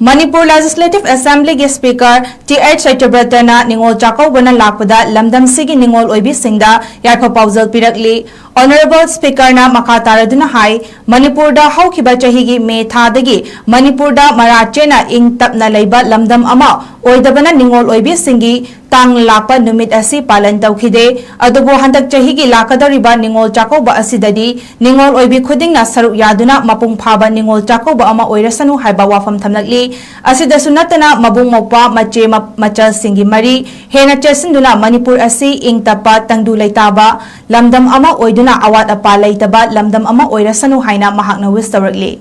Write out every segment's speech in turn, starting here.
Manipur Legislative Assembly के speaker T.H. Saityabrata निंगोल चाकौबना लापदा लमदम सिगी निंगोल ओइबी सिंगदा यारफा पाउजल पिरकली Honorable Speaker na makataraduna hai Manipur da haukiba chahigi me thadagi Manipur da marachena ing tapna leiba lamdam ama oidabana ningol oibi singi tang lakpa numit asi palan tawkhide adubo handak chahigi lakadariba ningol chakoba asidadi ningol oibi khuding na saruk yaduna mapung phaba ningol chakoba ama oirasanu haiba wafam thamlakli asida sunatana mabung mokpa mache machal singi mari hena chesinduna Manipur asi ing tapa tangdu leitaba lamdam ama oiduna awat apa leitaba lamdam ama oirasanu haina mahakna wistarakli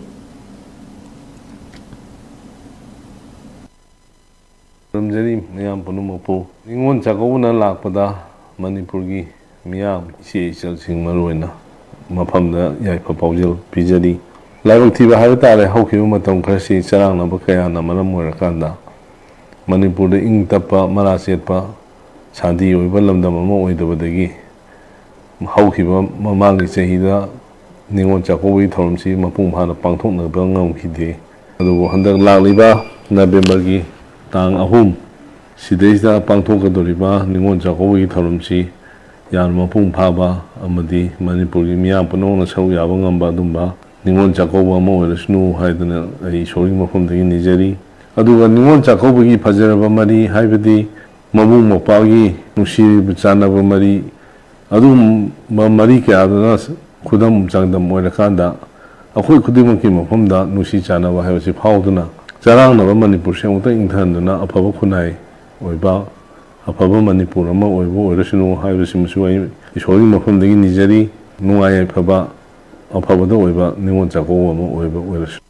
Ramjari miyam punumapo ingon chakobuna lakpada Manipur gi miyam isi chalsing maruina mafamda yaifa paujil pijari laibak thiba haitare haukiba matam kharsi charangna bakaya na maram oirakanda Manipur da ing tappa marasetpa sandi oiba lamdam ama oidabadagi haukiba mamangi chahida ningon chakobi thoramsi mapung phana pangthoknaba ngamkhide adubo handak lakliba November gi tang ahum sidaisda pangthokadoriba ningon chakobi thoramsi yan mapung phaba amadi Manipur gi miyam punona sau yaba ngamba dumba ningon chakoba ama oirasnu haidana ai sori mafamdagi nijari aduga ningon chakobi gi fajaraba mari haibadi mabung mopagi nusiri chanaba mari adum mari kya adana khudam changdam oirakanda akhoi khudimaki mafamda nusi chanaba haibasi phauduna charangna Manipur semta ingthanduna afaba khunai oiba afaba Manipur ama oibo oirasinu haibasi musuai isori mafamdagi nijari nungai afaba afabada oiba ningon chakoba ama oiba oirasu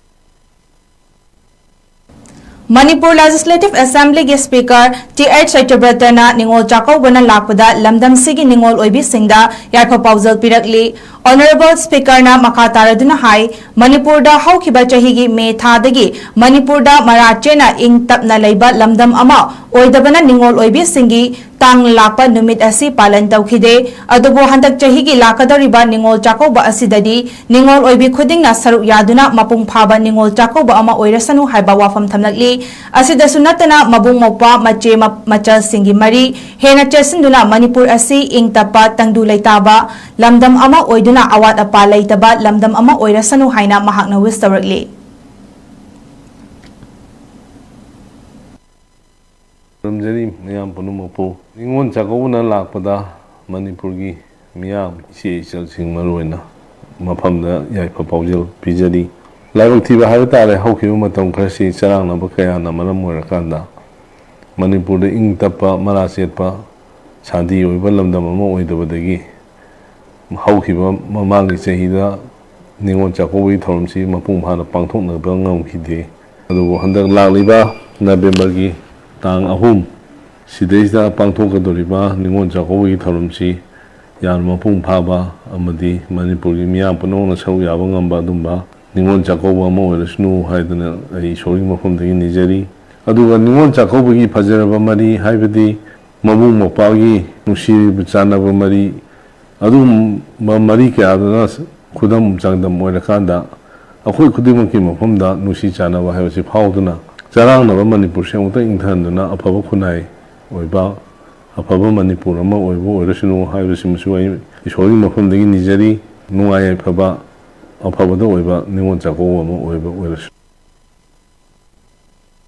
Manipur Legislative Assembly के speaker T.H. Saityabrata na निंगोल चाकौबना लापदा लमदम सिगी निंगोल ओइबी सिंगदा यारफा पाउजल पिरकली Honorable Speaker na makataraduna hai Manipur da haukiba chahigi me thadagi Manipur da marachena ing tapna leiba lamdam ama oidabana ningol oibi singi tang lakpa numit asi palan tawkhide adubo handak chahigi lakadariba ningol chakoba asidadi ningol oibi khuding na saruk yaduna mapung phaba ningol chakoba ama oirasanu haiba wafam thamlakli asida sunatana mabung mokpa mache machal singi mari hena chesinduna Manipur asi ing tapa tangdu leitaba lamdam ama oiduna awat apa leitaba lamdam ama oirasanu haina mahakna wistarakli Ramjari miyam punumapo ingon chakobuna lakpada Manipur gi miyam isi chalsing maruina mafamda yaifa paujil pijari laibak thiba haitare haukiba matam kharsi charangna bakaya na maram oirakanda Manipur da ing tappa marasetpa sandi oiba lamdam ama oidabadagi haukiba mamangi chahida ningon chakobi thoramsi mapung phana pangthoknaba ngamkhide adubo handak lakliba November gi tang ahum sidaisda pangthokadoriba ningon chakobi thoramsi yan mapung phaba amadi Manipur gi miyam punona sau yaba ngamba dumba ningon chakoba ama oirasnu haidana ai sori mafamdagi nijari aduga ningon chakobi gi fajaraba mari haibadi mabung mopagi nusiri chanaba mari adum mari kya adana khudam changdam oirakanda akhoi khudimaki mafamda nusi chanaba haibasi phauduna charangna Manipur semta ingthanduna afaba khunai oiba afaba Manipur ama oibo oirasinu haibasi musuai isori mafamdagi nijari nungai afaba afabada oiba ningon chakoba ama oiba oirasu